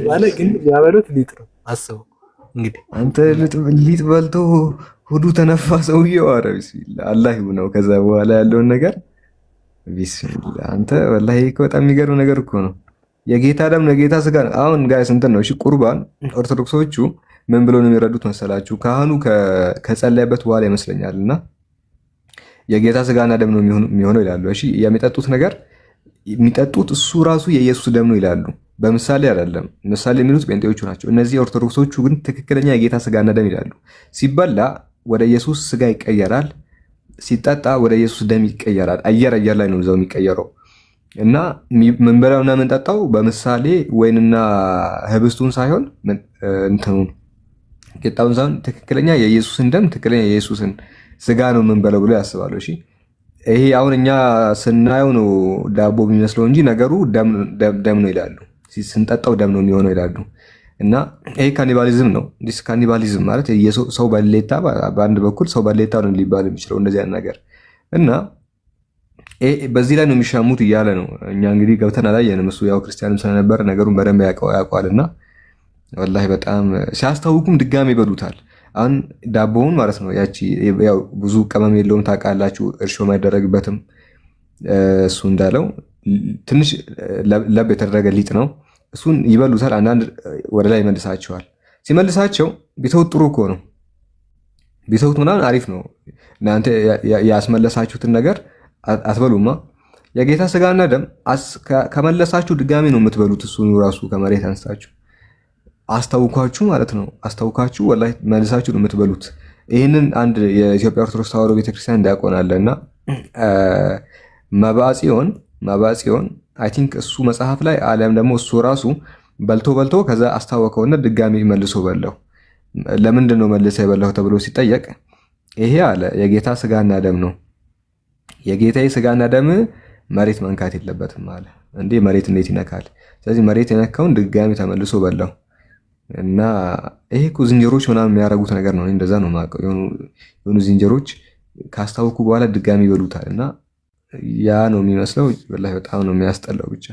ማለት ግን ያበሉት ሊጥ ነው አስበው እንግዲህ አንተ ሊጥ በልቶ ሆዱ ተነፋ ሰውየው። ኧረ ቢስሚላህ አላህ ይሁነው። ከዛ በኋላ ያለውን ነገር ቢስሚላህ አንተ ወላሂ እኮ በጣም የሚገርም ነገር እኮ ነው። የጌታ ደም ነው የጌታ ስጋ ነው። አሁን ጋይስ እንትን ነው እሺ፣ ቁርባን ኦርቶዶክሶቹ ምን ብሎ ነው የሚረዱት መሰላችሁ? ካህኑ ከጸለየበት በኋላ ይመስለኛል እና የጌታ ስጋና ደም ነው የሚሆነው ይላሉ። እሺ የሚጠጡት ነገር የሚጠጡት እሱ ራሱ የኢየሱስ ደም ነው ይላሉ። በምሳሌ አይደለም፣ ምሳሌ የሚሉት ጴንጤዎቹ ናቸው። እነዚህ ኦርቶዶክሶቹ ግን ትክክለኛ የጌታ ስጋና ደም ይላሉ። ሲበላ ወደ ኢየሱስ ስጋ ይቀየራል፣ ሲጠጣ ወደ ኢየሱስ ደም ይቀየራል። አየር ላይ ነው እዛው የሚቀየረው እና ምንበላውና ምንጠጣው በምሳሌ ወይንና ህብስቱን ሳይሆን እንትኑን ቂጣውን ሳይሆን ትክክለኛ የኢየሱስን ደም ትክክለኛ የኢየሱስን ስጋ ነው የምንበለው ብሎ ያስባሉ። እሺ ይሄ አሁን እኛ ስናየው ነው ዳቦ የሚመስለው እንጂ ነገሩ ደም ነው ይላሉ። ስንጠጣው ደም ነው የሚሆነው ይላሉ። እና ይሄ ካኒባሊዝም ነው። ዲስ ካኒባሊዝም ማለት ሰው በሌታ በአንድ በኩል ሰው በሌታ ነው ሊባል የሚችለው እንደዚህ አይነት ነገር እና በዚህ ላይ ነው የሚሻሙት እያለ ነው። እኛ እንግዲህ ገብተን አላየንም። እሱ ያው ክርስቲያንም ስለነበረ ነገሩን በደንብ ያውቀዋልና ወላሂ በጣም ሲያስታውቁም ድጋሜ ይበሉታል። አሁን ዳቦውን ማለት ነው ያቺ ያው ብዙ ቅመም የለውም ታውቃላችሁ፣ እርሾም አይደረግበትም። እሱ እንዳለው ትንሽ ለብ የተደረገ ሊጥ ነው። እሱን ይበሉታል። አንዳንድ ወደ ላይ ይመልሳቸዋል። ሲመልሳቸው ቢተውት ጥሩ እኮ ነው። ቢተውት ምናምን አሪፍ ነው። እናንተ ያስመለሳችሁትን ነገር አትበሉማ። የጌታ ስጋና ደም ከመለሳችሁ ድጋሜ ነው የምትበሉት። እሱን ራሱ ከመሬት አንስታችሁ አስታውኳችሁ ማለት ነው። አስታውካችሁ ወላሂ መልሳችሁ ነው የምትበሉት። ይህንን አንድ የኢትዮጵያ ኦርቶዶክስ ተዋሕዶ ቤተክርስቲያን እንዲያቆን አለ እና መባጽዮን አይ ቲንክ እሱ መጽሐፍ ላይ አሊያም ደግሞ እሱ ራሱ በልቶ ከዛ አስታወከውና ድጋሚ መልሶ በላው። ለምንድን ነው መልሰ የበላው ተብሎ ሲጠየቅ ይሄ አለ የጌታ ስጋና ደም ነው፣ የጌታዬ ስጋና ደም መሬት መንካት የለበትም አለ። እንዴ መሬት እንዴት ይነካል? ስለዚህ መሬት የነካውን ድጋሚ ተመልሶ በላው። እና ይሄ እኮ ዝንጀሮች ምናምን የሚያደርጉት ነገር ነው። እንደዛ ነው የማውቀው። የሆኑ ዝንጀሮች ካስታወኩ በኋላ ድጋሚ ይበሉታል። እና ያ ነው የሚመስለው። ወላሂ በጣም ነው የሚያስጠላው። ብቻ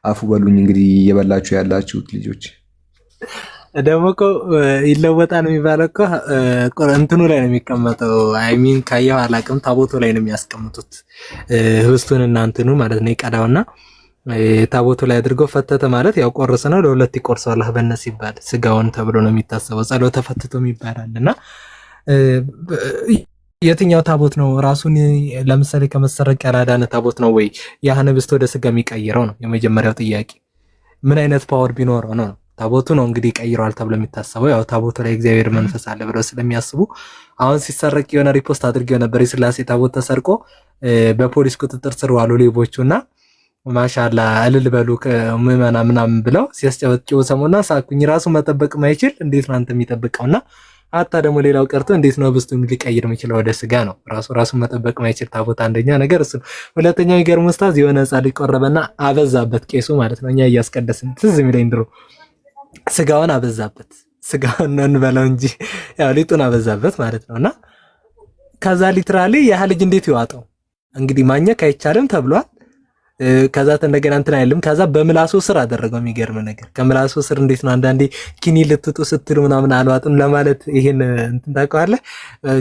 አፉ በሉኝ እንግዲህ እየበላችሁ ያላችሁት ልጆች። ደግሞ እኮ ይለወጣል የሚባለው እኮ እንትኑ ላይ ነው የሚቀመጠው። አይሚን ካየው አላቅም፣ ታቦቱ ላይ ነው የሚያስቀምጡት ህብስቱን እና እንትኑ ማለት ነው። ይቀዳውና ታቦቱ ላይ አድርገው ፈተተ ማለት ያው ቆርስ ነው። ለሁለት ይቆርሰዋል በነስ ይባል ስጋውን ተብሎ ነው የሚታሰበው። ጸሎተ ፈትቶ ይባላል። እና የትኛው ታቦት ነው ራሱን ለምሳሌ ከመሰረቅ ያላዳነ ታቦት ነው ወይ ያህን ህብስት ወደ ስጋ የሚቀይረው ነው የመጀመሪያው ጥያቄ። ምን አይነት ፓወር ቢኖረው ነው? ታቦቱ ነው እንግዲህ ቀይረዋል ተብሎ የሚታሰበው። ያው ታቦቱ ላይ እግዚአብሔር መንፈስ አለ ብለው ስለሚያስቡ አሁን ሲሰረቅ የሆነ ሪፖስት አድርጌው ነበር። የስላሴ ታቦት ተሰርቆ በፖሊስ ቁጥጥር ስር ዋሉ ሌቦቹና ማሻላ እልል በሉ ምዕመና ምናምን ብለው ሲያስጨበጭቡ ሰሞኑን ሳኩኝ። ራሱ መጠበቅ ማይችል እንዴት ነው አንተ የሚጠብቀውና አታ ደግሞ ሌላው ቀርቶ እንዴት ነው ህብስቱን ሊቀይር የሚችለው ወደ ስጋ ነው? ራሱ መጠበቅ ማይችል ታቦት አንደኛ ነገር እሱ። ሁለተኛው ይገርም ኡስታዝ የሆነ ህፃን ልጅ ቆረበና አበዛበት ቄሱ ማለት ነው። እኛ እያስቀደስን ትዝ የሚለኝ ድሮ ስጋውን አበዛበት። ስጋውን እንበለው እንጂ ያው ሊጡን አበዛበት ማለት ነውና ከዛ ሊትራሊ ያ ልጅ እንዴት ይዋጠው እንግዲህ ማኘክ አይቻልም ተብሏል። ከዛ እንደገና እንትን አይልም። ከዛ በምላሱ ስር አደረገው። የሚገርም ነገር ከምላሱ ስር እንዴት ነው አንዳንዴ ኪኒ ልትጡ ስትሉ ምናምን አልዋጥም ለማለት ይሄን እንትን ታውቀዋለህ።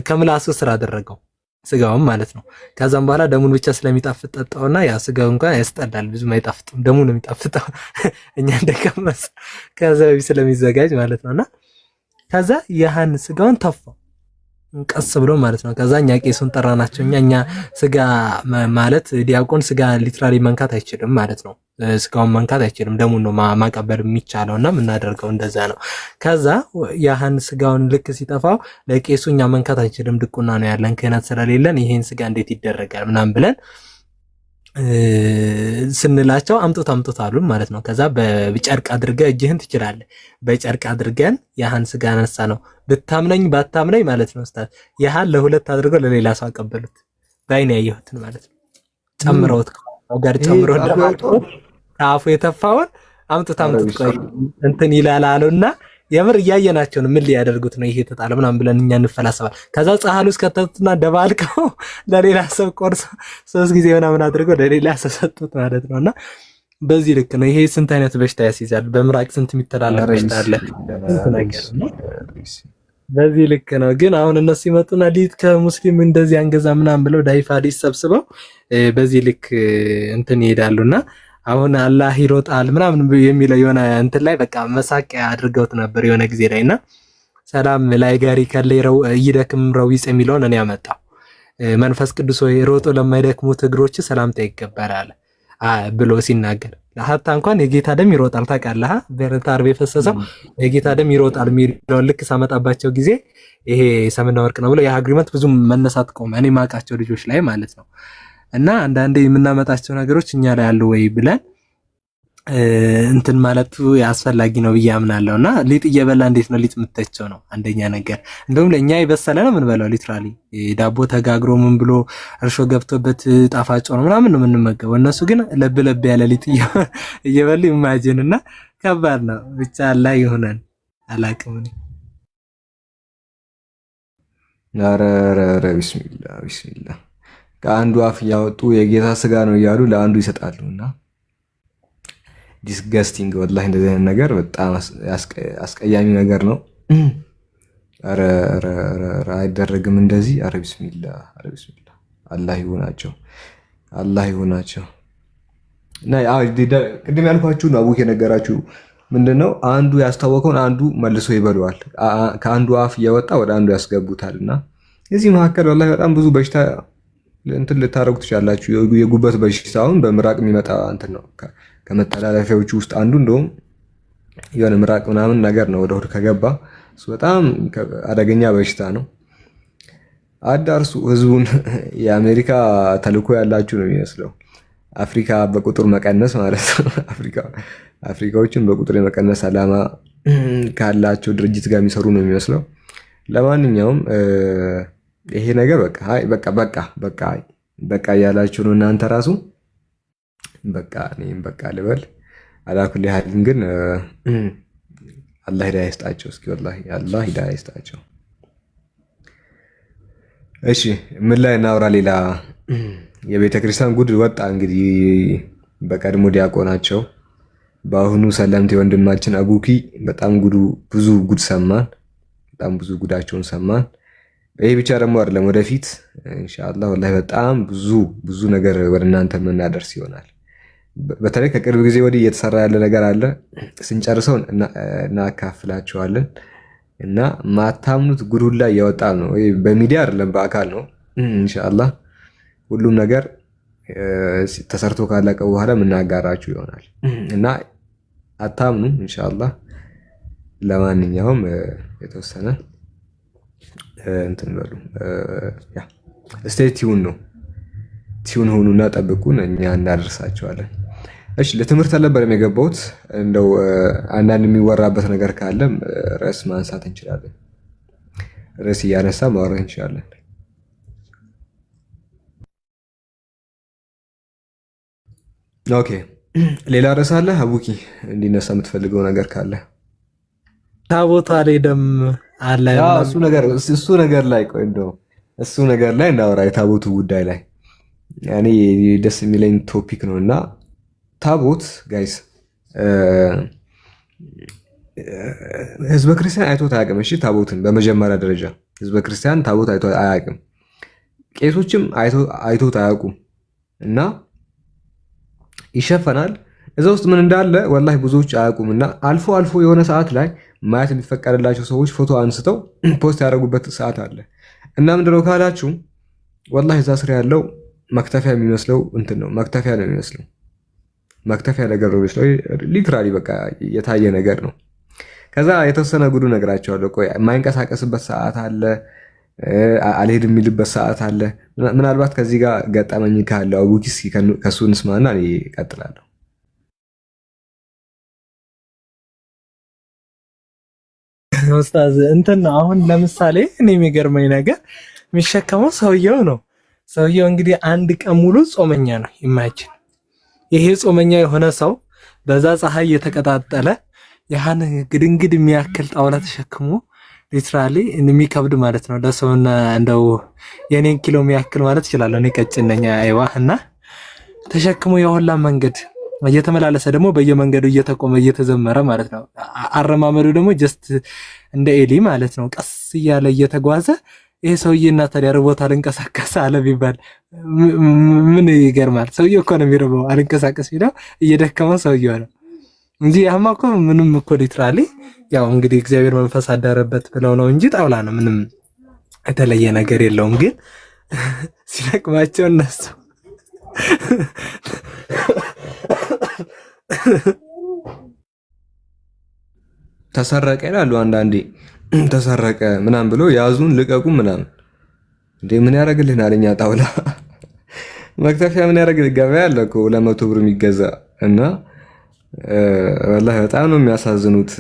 ከምላሱ ስር አደረገው ስጋውን ማለት ነው። ከዛም በኋላ ደሙን ብቻ ስለሚጣፍጥ ጠጣውና ያ ስጋው እንኳን ያስጠላል፣ ብዙም አይጣፍጥም። ደሙ ነው የሚጣፍጠው እኛ እንደቀመስ ከዛ ስለሚዘጋጅ ማለት ነውና ከዛ ያህን ስጋውን ተፋው ቀስ ብሎ ማለት ነው። ከዛ እኛ ቄሱን ጠራናቸው። እኛ ስጋ ማለት ዲያቆን ስጋ ሊትራሊ መንካት አይችልም ማለት ነው። ስጋውን መንካት አይችልም፣ ደሙን ነው ማቀበል የሚቻለውና የምናደርገው እንደዛ ነው። ከዛ ያህን ስጋውን ልክ ሲጠፋው ለቄሱ እኛ መንካት አይችልም፣ ድቁና ነው ያለን ክህነት ስለሌለን ይሄን ስጋ እንዴት ይደረጋል ምናምን ብለን ስንላቸው አምጡት አሉን ማለት ነው። ከዛ በጨርቅ አድርገህ እጅህን ትችላለህ። በጨርቅ አድርገን ያህን ስጋ አነሳ ነው። ብታምነኝ ባታምነኝ ማለት ነው ኡስታዝ ያህን ለሁለት አድርገው ለሌላ ሰው አቀበሉት። ባይኔ ያየሁትን ማለት ነው። ጨምረውት ጋር ጨምረው እንደማጥቶ አፉ የተፋውን አምጡት ቆይ እንትን ይላል አሉና የምር እያየናቸው ነው። ምን ሊያደርጉት ነው ይሄ ተጣለ ምናምን ብለን እኛ እንፈላሰባል። ከዛ ጻህሉ እስከተቱና ደባልቀው ለሌላ ሰው ቆርሶ 3 ጊዜ ምናምን አድርገው ለሌላ ሰው ሰጡት ማለት ነውና በዚህ ልክ ነው። ይሄ ስንት አይነት በሽታ ያስይዛል። በምራቅ ስንት የሚተላለፍ በሽታ አለ። ስንት ነገር ነው። በዚህ ልክ ነው። ግን አሁን እነሱ ይመጡና ሊት ከሙስሊም እንደዚህ አንገዛ ምናምን ብለው ዳይፍ ሐዲስ ሰብስበው በዚህ ልክ እንትን ይሄዳሉና አሁን አላህ ይሮጣል ምናምን የሚለው የሆነ እንትን ላይ በቃ መሳቂያ አድርገውት ነበር የሆነ ጊዜ ላይና ሰላም ላይ ጋሪ ከለይረው ይደክም ረዊጽ የሚለውን እኔ ያመጣው መንፈስ ቅዱስ ሆይ ሮጦ ለማይደክሙት እግሮች ሰላምታ ይገባል ብሎ ሲናገር ለሀታ እንኳን የጌታ ደም ይሮጣል ታውቃለህ። በረታ አርብ የፈሰሰው የጌታ ደም ይሮጣል የሚለውን ልክ ሳመጣባቸው ጊዜ ይሄ ሰምና ወርቅ ነው ብሎ የአግሪመንት ብዙ መነሳት ቆመ። እኔ ማውቃቸው ልጆች ላይ ማለት ነው። እና አንዳንዴ የምናመጣቸው ነገሮች እኛ ላይ አሉ ወይ ብለን እንትን ማለቱ አስፈላጊ ነው ብዬ አምናለሁ። እና ሊጥ እየበላ እንዴት ነው ሊጥ የምትተቸው ነው አንደኛ ነገር። እንደውም ለእኛ የበሰለ ነው የምንበላው። ሊትራሊ ዳቦ ተጋግሮ ምን ብሎ እርሾ ገብቶበት ጣፋጭ ነው ምናምን ነው የምንመገበው። እነሱ ግን ለብ ለብ ያለ ሊጥ እየበሉ ኢማጂን። እና ከባድ ነው ብቻ ላይ ይሆናል አላቅም። ኧረ ቢስሚላ ቢስሚላ ከአንዱ አፍ እያወጡ የጌታ ስጋ ነው እያሉ ለአንዱ ይሰጣሉ። እና ዲስገስቲንግ ወላሂ እንደዚህ አይነት ነገር በጣም አስቀያሚ ነገር ነው። ኧረ አይደረግም እንደዚህ። ኧረ ቢስሚላ አላህ ይሆናቸው አላህ ይሆናቸው። እና ቅድም ያልኳችሁ ነው አቡክ የነገራችሁ ምንድን ነው አንዱ ያስታወቀውን አንዱ መልሶ ይበለዋል። ከአንዱ አፍ እያወጣ ወደ አንዱ ያስገቡታል። እና እዚህ መካከል ወላሂ በጣም ብዙ በሽታ እንትን ልታረጉ ትችላላችሁ። የጉበት በሽታ አሁን በምራቅ የሚመጣ እንትን ነው። ከመተላለፊያዎቹ ውስጥ አንዱ እንደውም የሆነ ምራቅ ምናምን ነገር ነው ወደ ሆድ ከገባ እሱ በጣም አደገኛ በሽታ ነው። አዳርሱ ህዝቡን። የአሜሪካ ተልዕኮ ያላችሁ ነው የሚመስለው። አፍሪካ በቁጥር መቀነስ ማለት ነው። አፍሪካዎችን በቁጥር የመቀነስ ዓላማ ካላቸው ድርጅት ጋር የሚሰሩ ነው የሚመስለው። ለማንኛውም ይሄ ነገር በቃ እያላችሁ ነው እናንተ ራሱ። በቃ እኔም በቃ ልበል። አላኩል ያህልን ግን አላህ ሂዳያ ይስጣቸው። እስኪ ወላሂ አላህ ሂዳያ ይስጣቸው። እሺ ምን ላይ እናውራ? ሌላ የቤተ ክርስቲያን ጉድ ወጣ እንግዲህ። በቀድሞ ዲያቆናቸው በአሁኑ ሰለምቴ ወንድማችን አቡኪ በጣም ብዙ ጉድ ሰማን። በጣም ብዙ ጉዳቸውን ሰማን። ይሄ ብቻ ደግሞ አይደለም፣ ወደፊት ኢንሻአላህ ወላሂ በጣም ብዙ ነገር ወደ እናንተ የምናደርስ ይሆናል። በተለይ ከቅርብ ጊዜ ወዲህ እየተሰራ ያለ ነገር አለ። ስንጨርሰው እናካፍላችኋለን። እና ማታምኑት ጉድ ሁላ እያወጣ ነው። በሚዲያ አይደለም በአካል ነው። ኢንሻአላህ ሁሉም ነገር ተሰርቶ ካለቀ በኋላ የምናጋራችሁ ይሆናል። እና አታምኑ ኢንሻአላህ። ለማንኛውም የተወሰነ እንትን በሉ ስቴይ ቲዩን ሁኑና ጠብቁን፣ እኛ እናደርሳቸዋለን። እሺ ለትምህርት አልነበረም የገባሁት። እንደው አንዳንድ የሚወራበት ነገር ካለም ርዕስ ማንሳት እንችላለን። ርዕስ እያነሳ ማውራት እንችላለን። ኦኬ ሌላ ርዕስ አለ አቡኪ እንዲነሳ የምትፈልገው ነገር ካለ? ታቦታ ላይ ደም አለ። እሱ ነገር ላይ ቆይ እንደው እሱ ነገር ላይ እናወራ። የታቦቱ ጉዳይ ላይ ያኔ ደስ የሚለኝ ቶፒክ ነው። እና ታቦት ጋይስ ህዝበ ክርስቲያን አይቶት አያውቅም። እሺ ታቦትን በመጀመሪያ ደረጃ ህዝበ ክርስቲያን ታቦት አይቶ አያውቅም። ቄሶችም አይቶት አያውቁም። እና ይሸፈናል። እዛ ውስጥ ምን እንዳለ ወላሂ ብዙዎች አያውቁም። እና አልፎ የሆነ ሰዓት ላይ ማየት የሚፈቀድላቸው ሰዎች ፎቶ አንስተው ፖስት ያደረጉበት ሰዓት አለ። እና ምንድነው ካላችሁ ወላሂ እዛ ስር ያለው መክተፊያ የሚመስለው እንትን ነው። መክተፊያ ነው የሚመስለው። መክተፊያ ነገር ነው የሚመስለው። ሊትራሊ በቃ የታየ ነገር ነው። ከዛ የተወሰነ ጉዱ ነግራቸዋለሁ። ቆይ የማይንቀሳቀስበት ሰዓት አለ፣ አልሄድ የሚልበት ሰዓት አለ። ምናልባት ከዚህ ጋር ገጠመኝ ካለው አቡኪስ ከሱ እንስማና እኔ እቀጥላለሁ። ኡስታዝ እንትን ነው አሁን ለምሳሌ እኔ የሚገርመኝ ነገር የሚሸከመው ሰውየው ነው። ሰውየው እንግዲህ አንድ ቀን ሙሉ ጾመኛ ነው። ኢማጂን ይሄ ጾመኛ የሆነ ሰው በዛ ፀሐይ የተቀጣጠለ ያህን ግድንግድ የሚያክል ጣውላ ተሸክሞ ሊትራሊ የሚከብድ ማለት ነው ለሰውና እንደው የኔን ኪሎ የሚያክል ማለት ይችላል። እኔ ቀጭን ነኝ አይዋ። እና ተሸክሞ የሁላ መንገድ እየተመላለሰ ደግሞ በየመንገዱ እየተቆመ እየተዘመረ ማለት ነው። አረማመዱ ደግሞ ጀስት እንደ ኤሊ ማለት ነው። ቀስ እያለ እየተጓዘ ይሄ ሰውዬ እና ታዲያ ርቦት አልንቀሳቀስ አለ ቢባል ምን ይገርማል? ሰውዬው እኮ ነው የሚርበው። አልንቀሳቀስ ቢለው እየደከመው ሰውዬው ነው እንጂ ያማ እኮ ምንም እኮ ሊትራሊ ያው እንግዲህ እግዚአብሔር መንፈስ አዳረበት ብለው ነው እንጂ ጣውላ ነው። ምንም የተለየ ነገር የለውም። ግን ሲለቅማቸው እነሱ ተሰረቀ ይላሉ አንዳንዴ። ተሰረቀ ምናምን ብሎ ያዙን ልቀቁም ምናምን። እንዴ ምን ያደርግልናል? እኛ ጣውላ መክተፊያ ምን ያደርግልህ? ገበያ አለ እኮ 200 ብር የሚገዛ እና ወላሂ በጣም ነው የሚያሳዝኑት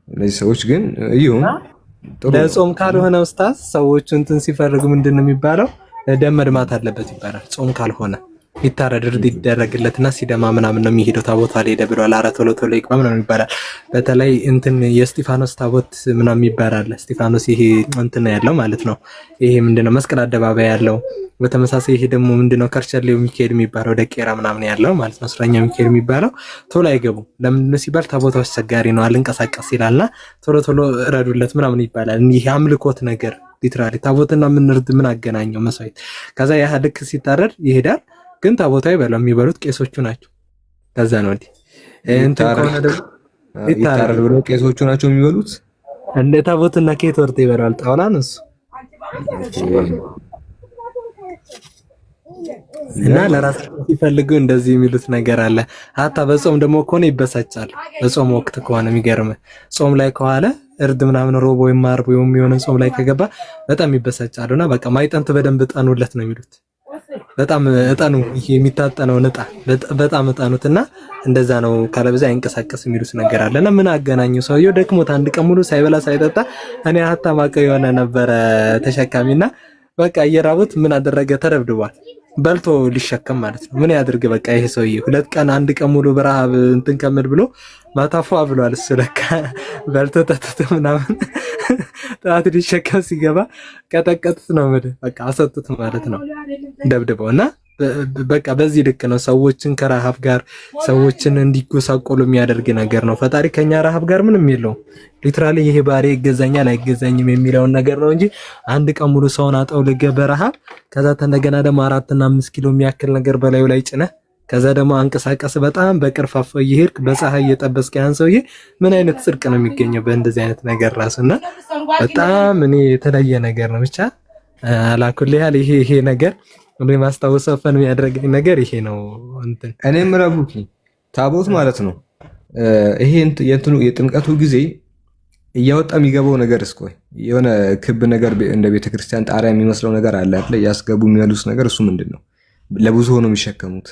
እነዚህ ሰዎች። ግን ይሁን ለጾም ካልሆነ ኡስታዝ ሰዎቹ እንትን ሲፈልጉ ምንድን ነው የሚባለው? ደም መድማት አለበት ይባላል። ጾም ካልሆነ ይታረድ እርድ ይደረግለትና ሲደማ ምናምን ነው የሚሄደው። ታቦት አልሄደ ብሏል። ኧረ ቶሎ ቶሎ ይቅማ ምናምን ይባላል። በተለይ እንትን የእስጢፋኖስ ታቦት ምናምን ይባላል። እስጢፋኖስ ይሄ እንትን ያለው ማለት ነው። ይሄ ምንድነው መስቀል አደባባይ ያለው። በተመሳሳይ ይሄ ደግሞ ምንድነው ከርቸሌው ሚካኤል የሚባለው ደቄራ ምናምን ያለው ማለት ነው። እስረኛ ሚካኤል የሚባለው ቶሎ አይገቡም። ለምንድነው ሲባል ታቦቱ አስቸጋሪ ነው አልንቀሳቀስ ይላልና ቶሎ ቶሎ እረዱለት ምናምን ይባላል። ይሄ አምልኮት ነገር ሊትራሊ ታቦትና ምን እርድ ምን አገናኘው? መስዋዕት ከዛ ያ ልክ ሲታረድ ይሄዳል። ግን ታቦቱ አይበላም። የሚበሉት ቄሶቹ ናቸው። ከዛ ነው እንዴ እንትን ከሆነ ደግሞ ይታረድ ብሎ ቄሶቹ ናቸው የሚበሉት። እንደ ታቦትና ኬት ወርተ ይበላል ጣውላ ነው እሱ። እና ለራሳቸው ሲፈልጉ እንደዚህ የሚሉት ነገር አለ። ሀታ በጾም ደግሞ ከሆነ ይበሳጫል። በጾም ወቅት ከሆነ የሚገርም ጾም ላይ ከዋለ እርድ ምናምን ሮብ ወይም ዓርብ ወይም የሆነ ጾም ላይ ከገባ በጣም ይበሳጫሉና በቃ ማይጠንት በደንብ ጠኑለት ነው የሚሉት። በጣም እጠኑ ይሄ የሚታጠነው በጣም እጠኑትና እንደዛ ነው ካለበዛ አይንቀሳቀስ የሚሉት ነገር አለና ምን አገናኘው? ሰውየው ደክሞት አንድ ቀን ሙሉ ሳይበላ ሳይጠጣ እኔ ሀታ ማቀው የሆነ ነበረ ተሸካሚና በቃ እየራቡት ምን አደረገ? ተደብድቧል። በልቶ ሊሸከም ማለት ነው። ምን ያድርግ? በቃ ይሄ ሰውዬ 2 ቀን 1 ቀን ሙሉ በረሃብ እንትን ከምል ብሎ ማታፏ ብሏል። እሱ ለካ በልቶ ጠጥቶ ምናምን ጠዋት ሊሸከም ሲገባ ቀጠቀጡት ነው በቃ አሰጡት ማለት ነው ደብድበውና በቃ በዚህ ልክ ነው ሰዎችን ከረሃብ ጋር ሰዎችን እንዲጎሳቆሉ የሚያደርግ ነገር ነው። ፈጣሪ ከኛ ረሃብ ጋር ምንም የለውም። ሊትራሊ ይሄ ባሪ ይገዛኛል አይገዛኝም የሚለውን ነገር ነው እንጂ አንድ ቀን ሙሉ ሰውን አጠውልገ በረሃብ ከዛ እንደገና ደግሞ 4 እና 5 ኪሎ የሚያክል ነገር በላዩ ላይ ጭነ ከዛ ደግሞ አንቀሳቀስ በጣም በቅርፋፋ እየሄድክ በፀሐይ እየጠበስክ ያን ሰውዬ ምን አይነት ጽድቅ ነው የሚገኘው በእንደዚህ አይነት ነገር ራሱና በጣም እኔ የተለየ ነገር ነው። ብቻ አላኩል ያህል ይሄ ነገር ሁሌ ማስታወሰው ፈን የሚያደርገኝ ነገር ይሄ ነው። እንትን እኔም ረቡኪ ታቦት ማለት ነው። ይሄ የጥምቀቱ ጊዜ እያወጣ የሚገባው ነገር እስኮ የሆነ ክብ ነገር እንደ ቤተክርስቲያን ጣሪያ የሚመስለው ነገር አለ አይደል? ያስገቡ የሚያሉት ነገር እሱ ምንድነው? ለብዙ ሆኖ የሚሸከሙት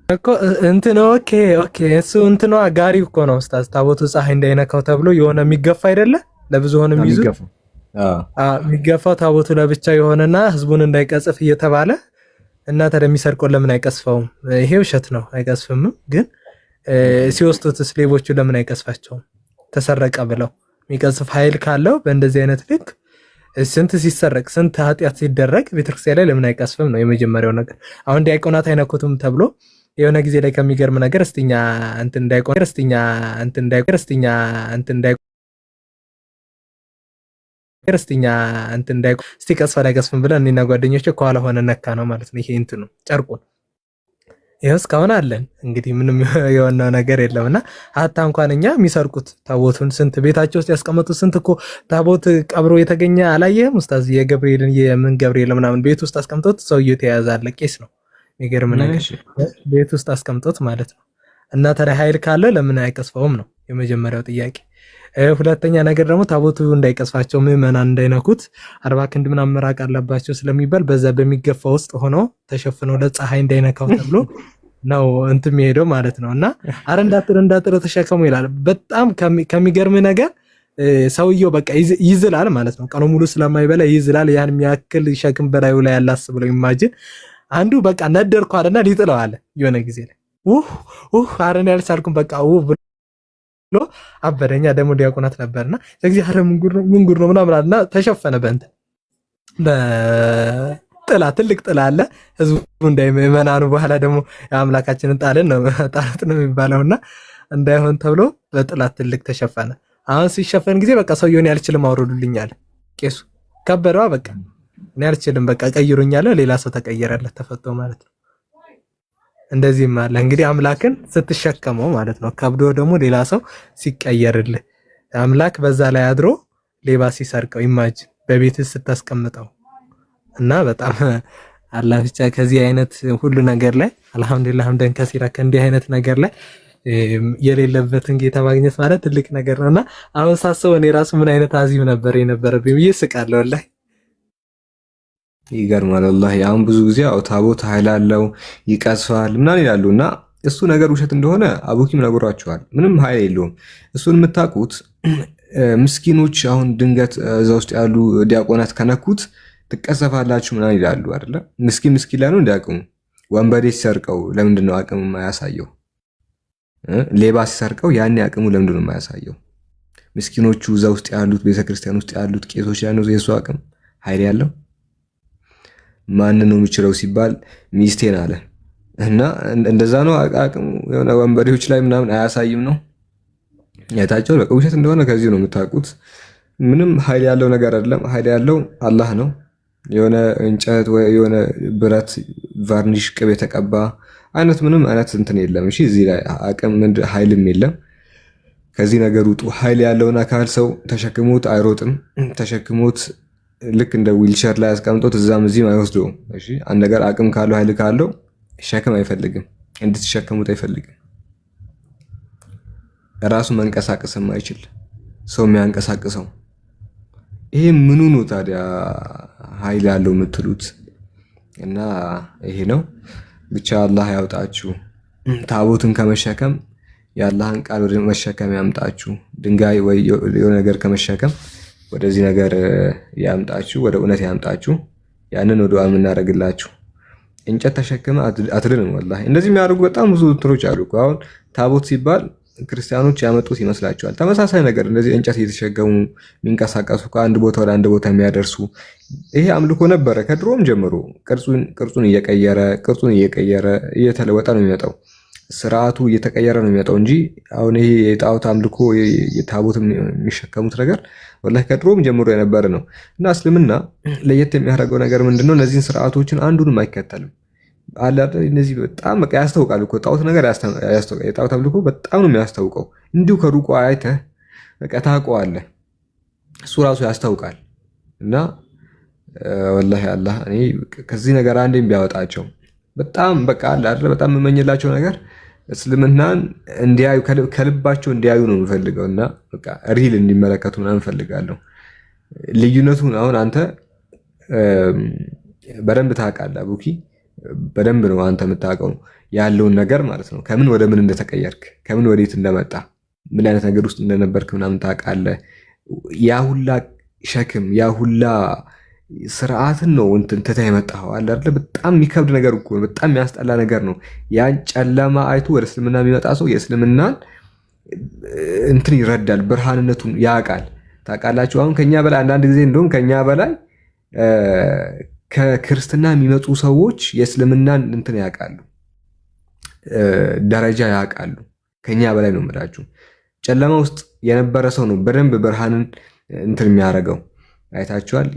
እኮ እንትን ኦኬ እሱ እንትኗ ጋሪ እኮ ነው ኡስታዝ። ታቦቱ ፀሐይ እንዳይነካው ተብሎ የሆነ የሚገፋ አይደለ? ለብዙ ሆኖ የሚይዙት የሚገፋው ታቦቱ ለብቻ የሆነና ህዝቡን እንዳይቀጽፍ እየተባለ እና ታዲያ የሚሰርቀው ለምን አይቀስፈውም? ይሄ ውሸት ነው፣ አይቀስፍም። ግን ሲወስዱትስ ሌቦቹ ለምን አይቀስፋቸውም? ተሰረቀ ብለው የሚቀስፍ ኃይል ካለው በእንደዚህ አይነት ልክ ስንት ሲሰረቅ ስንት ኃጢአት ሲደረግ ቤተክርስቲያን ላይ ለምን አይቀስፍም ነው የመጀመሪያው ነገር። አሁን ዲያቆናት አይነኩትም ተብሎ የሆነ ጊዜ ላይ ከሚገርም ነገር እስቲኛ እንትን እስቲ ቀስፋ ላይ ቀስፍም ብለን እኔና ጓደኞቼ ከኋላ ሆነ ነካ ነው ማለት ነው። ይሄ እንትኑ ጨርቁን ይሄው እስካሁን አለን። እንግዲህ ምንም የሆነው ነገር የለምና ሀታ እንኳን እኛ የሚሰርቁት ታቦቱን ስንት ቤታቸው ውስጥ ያስቀመጡት ስንት እኮ ታቦት ቀብሮ የተገኘ አላየህም ኡስታዝ? የገብርኤልን የምን ገብርኤል ምናምን ቤት ውስጥ አስቀምጦት ሰውዬው ተያዘ አለ። ቄስ ነው የሚገርም ነገር ቤት ውስጥ አስቀምጦት ማለት ነው። እና ታዲያ ኃይል ካለ ለምን አይቀስፈውም ነው የመጀመሪያው ጥያቄ። ሁለተኛ ነገር ደግሞ ታቦቱ እንዳይቀስፋቸው ምዕመናን እንዳይነኩት 40 ክንድ ምናምን መራቅ አለባቸው ስለሚባል በዛ በሚገፋ ውስጥ ሆኖ ተሸፍነው ለፀሐይ እንዳይነካው ተብሎ ነው እንትን የሚሄደው ማለት ነው። እና አረ እንዳጥር ተሸከሙ ይላል። በጣም ከሚገርም ነገር ሰውየው በቃ ይዝላል ማለት ነው። ቀኑ ሙሉ ስለማይበላ ይዝላል። ያን የሚያክል ሸክም በላዩ ላይ ያላስብለው ኢማጂን። አንዱ በቃ ነደርኩ አለና ሊጥለው አለ የሆነ ጊዜ ላይ አረን ያልቻልኩም በቃ ብሎ አበደኛ። ደግሞ ዲያቆናት ነበርና ስለዚህ አረ ምን ጉድ ነው ምናምን አለና ተሸፈነ ጥላ ትልቅ ጥላ አለ። ህዝቡ እንዳይመናኑ በኋላ ደግሞ የአምላካችንን ጣልን ነው ጣላት ነው የሚባለውና እንዳይሆን ተብሎ በጥላ ትልቅ ተሸፈነ። አሁን ሲሸፈን ጊዜ በቃ ሰውየውን ያልችልም አውርዱልኝ አለ ቄሱ። ከበደዋ በቃ እኔ አልችልም በቃ ቀይሩኝ አለ። ሌላ ሰው ተቀየረለት ተፈቶ ማለት ነው። እንደዚህም አለ እንግዲህ አምላክን ስትሸከመው ማለት ነው። ከብዶ ደግሞ ሌላ ሰው ሲቀየርልህ አምላክ በዛ ላይ አድሮ ሌባ ሲሰርቀው ኢማጂን በቤትህ ስታስቀምጠው እና በጣም አላህ ብቻ ከዚህ አይነት ሁሉ ነገር ላይ አልሐምዱሊላህ ሐምደን ከሲራ ከእንዲህ አይነት ነገር ላይ የሌለበትን ጌታ ማግኘት ማለት ትልቅ ነገር ነውና አሁን ሳስበው እኔ ራሱ ምን አይነት አዚም ነበር የነበረብኝ ብዬ እስቃለሁ። ወላሂ ይገርማል። ወላሂ አሁን ብዙ ጊዜ ታቦት ኃይል አለው ይቀስፋል ምናምን ይላሉና እሱ ነገር ውሸት እንደሆነ አቡኪም ነግሯቸዋል። ምንም ኃይል የለውም። እሱን የምታውቁት ምስኪኖች አሁን ድንገት እዛ ውስጥ ያሉ ዲያቆናት ከነኩት ትቀሰፋላችሁ ምናምን ይላሉ አይደለ? ምስኪን ላይ ነው እንዲያቅሙ። ወንበዴ ሲሰርቀው ለምንድን ነው አቅሙ የማያሳየው? ሌባ ሲሰርቀው ያኔ አቅሙ ለምንድን ነው የማያሳየው? ምስኪኖቹ እዛ ውስጥ ያሉት ቤተክርስቲያን ውስጥ ያሉት ቄሶች ላይ ነው የሱ አቅም ኃይል ያለው። ማን ነው የሚችለው ሲባል ሚስቴን አለ እና እንደዛ ነው አቅሙ። የሆነ ወንበዴዎች ላይ ምናምን አያሳይም ነው ያታቸው። በቃ ውሸት እንደሆነ ከዚህ ነው የምታውቁት። ምንም ኃይል ያለው ነገር አይደለም። ኃይል ያለው አላህ ነው። የሆነ እንጨት ወይ የሆነ ብረት ቫርኒሽ ቅቤ የተቀባ አይነት ምንም አይነት እንትን የለም። እሺ እዚህ ላይ አቅም ኃይልም የለም። ከዚህ ነገር ውጡ። ኃይል ያለውን አካል ሰው ተሸክሞት አይሮጥም። ተሸክሞት ልክ እንደ ዊልቸር ላይ አስቀምጦት እዛም እዚህም አይወስደውም። እሺ አንድ ነገር አቅም ካለው ኃይል ካለው ሸክም አይፈልግም፣ እንድትሸከሙት አይፈልግም። ራሱ መንቀሳቀስም አይችል ሰው የሚያንቀሳቅሰው ይሄ ምኑ ነው ታዲያ ኃይል ያለው የምትሉት? እና ይሄ ነው ብቻ። አላህ ያውጣችሁ። ታቦትን ከመሸከም የአላህን ቃል ወደ መሸከም ያምጣችሁ። ድንጋይ ወይ የሆነ ነገር ከመሸከም ወደዚህ ነገር ያምጣችሁ፣ ወደ እውነት ያምጣችሁ። ያንን ወደ ዱዓ የምናደርግላችሁ። እንጨት ተሸክመ አትድንም። ወላሂ እንደዚህ የሚያደርጉ በጣም ብዙ እንትኖች አሉ። አሁን ታቦት ሲባል ክርስቲያኖች ያመጡት ይመስላቸዋል። ተመሳሳይ ነገር እንደዚህ እንጨት እየተሸከሙ የሚንቀሳቀሱ ከአንድ ቦታ ወደ አንድ ቦታ የሚያደርሱ ይሄ አምልኮ ነበረ ከድሮም ጀምሮ። ቅርጹን እየቀየረ እየተለወጠ ነው የሚመጣው። ስርዓቱ እየተቀየረ ነው የሚመጣው እንጂ አሁን ይሄ የጣዖት አምልኮ የታቦት የሚሸከሙት ነገር ወላሂ ከድሮም ጀምሮ የነበረ ነው። እና እስልምና ለየት የሚያደርገው ነገር ምንድነው? እነዚህን ስርዓቶችን አንዱንም አይከተልም። እነዚህ በጣም በቃ ያስታውቃል እኮ ጣዖት ነገር ያስታውቃል። የጣዖት አምልኮ በጣም ነው የሚያስታውቀው። እንዲሁ ከሩቁ አይተህ በቃ ታውቀዋለህ። እሱ ራሱ ያስታውቃል። እና ወላሂ አላህ እኔ ከዚህ ነገር አንዴም ቢያወጣቸው በጣም በቃ አለ አይደል፣ በጣም የምመኝላቸው ነገር እስልምናን እንዲያዩ ከልባቸው እንዲያዩ ነው የምፈልገው። እና በቃ ሪል እንዲመለከቱ ምናምን እፈልጋለሁ። ልዩነቱን አሁን አንተ በደንብ ታውቃለህ አቡኪ፣ በደንብ ነው አንተ የምታውቀው ያለውን ነገር ማለት ነው። ከምን ወደ ምን እንደተቀየርክ፣ ከምን ወዴት እንደመጣ፣ ምን አይነት ነገር ውስጥ እንደነበርክ ምናምን ታውቃለህ። ያ ሁላ ሸክም ያ ሁላ ስርዓትን ነው እንትን ትተህ የመጣኸው አለ አይደል? በጣም የሚከብድ ነገር እኮ ነው። በጣም የሚያስጠላ ነገር ነው። ያን ጨለማ አይቶ ወደ እስልምና የሚመጣ ሰው የእስልምናን እንትን ይረዳል፣ ብርሃንነቱን ያውቃል። ታውቃላችሁ አሁን ከኛ በላይ አንዳንድ ጊዜ እንደውም ከኛ በላይ ከክርስትና የሚመጡ ሰዎች የእስልምናን እንትን ያውቃሉ፣ ደረጃ ያውቃሉ። ከኛ በላይ ነው የምላችሁ። ጨለማ ውስጥ የነበረ ሰው ነው በደንብ ብርሃንን እንትን የሚያደርገው። አይታችኋል።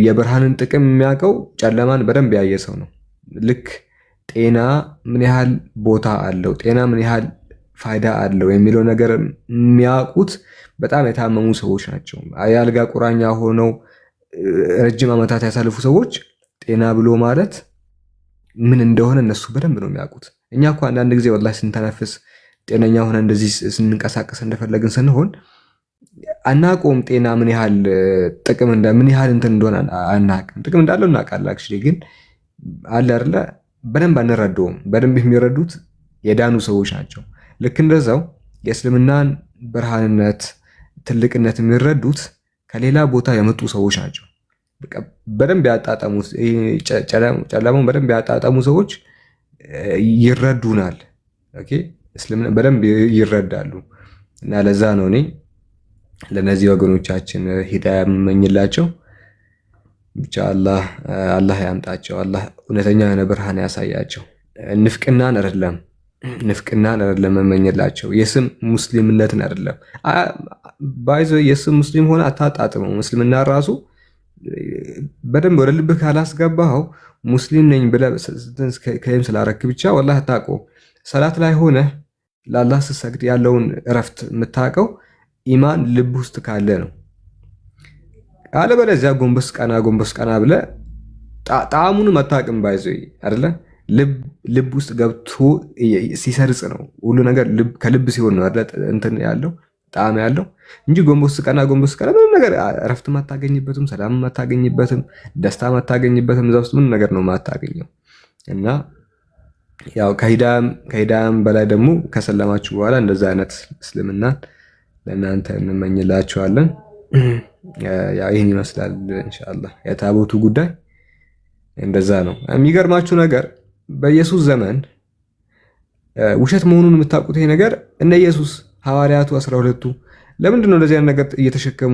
የብርሃንን ጥቅም የሚያውቀው ጨለማን በደንብ ያየ ሰው ነው። ልክ ጤና ምን ያህል ቦታ አለው፣ ጤና ምን ያህል ፋይዳ አለው የሚለው ነገር የሚያውቁት በጣም የታመሙ ሰዎች ናቸው። የአልጋ ቁራኛ ሆነው ረጅም ዓመታት ያሳልፉ ሰዎች ጤና ብሎ ማለት ምን እንደሆነ እነሱ በደንብ ነው የሚያውቁት። እኛ እኮ አንዳንድ ጊዜ ወላሂ ስንተነፍስ ጤነኛ ሆነ እንደዚህ ስንንቀሳቀስ እንደፈለግን ስንሆን አናቆም። ጤና ምን ያህል ጥቅም ምን ያህል እንትን እንደሆነ አናቅም። ጥቅም እንዳለው እናውቃለን። አክቹዋሊ ግን አለ አይደለ በደንብ አንረዳውም። በደንብ የሚረዱት የዳኑ ሰዎች ናቸው። ልክ እንደዛው የእስልምናን ብርሃንነት ትልቅነት የሚረዱት ከሌላ ቦታ የመጡ ሰዎች ናቸው። በደንብ ያጣጣሙት ጨለማውን በደንብ ያጣጣሙ ሰዎች ይረዱናል። ኦኬ እስልምና በደንብ ይረዳሉ። እና ለዛ ነው እኔ ለነዚህ ወገኖቻችን ሂዳያ የምመኝላቸው። ብቻ አላህ ያምጣቸው። አላህ እውነተኛ የሆነ ብርሃን ያሳያቸው። ንፍቅናን አይደለም መመኘላቸው፣ የስም ሙስሊምነትን አይደለም። ባይዞ የስም ሙስሊም ሆነ አታጣጥመው። ሙስሊምና ራሱ በደንብ ወደ ልብህ ካላስገባኸው ሙስሊም ነኝ ብለህ ከይም ስላረክ ብቻ ወላሂ አታውቀውም። ሰላት ላይ ሆነ ለአላህ ስትሰግድ ያለውን እረፍት የምታውቀው ኢማን ልብ ውስጥ ካለ ነው። አለበለዚያ ጎንበስ ቀና ብለህ ጣዕሙንም አታውቅም። ባይዞ አይደለ ልብ ውስጥ ገብቶ ሲሰርጽ ነው ሁሉ ነገር። ከልብ ሲሆን ነው አይደለ እንትን ያለው ጣዕም ያለው እንጂ ጎንበስ ቀና ምንም ነገር እረፍት አታገኝበትም፣ ሰላም አታገኝበትም፣ ደስታ አታገኝበትም። እዛ ውስጥ ምን ነገር ነው የማታገኘው። እና ያው ከሂዳያም በላይ ደግሞ ከሰለማችሁ በኋላ እንደዛ አይነት እስልምናን ለእናንተ እንመኝላችኋለን። ያው ይህን ይመስላል ኢንሻአላህ የታቦቱ ጉዳይ እንደዛ ነው። የሚገርማችሁ ነገር በኢየሱስ ዘመን ውሸት መሆኑን የምታውቁት ይሄ ነገር እነ ኢየሱስ ሐዋርያቱ 12ቱ ለምንድን ነው እንደዚህ አይነት ነገር እየተሸከሙ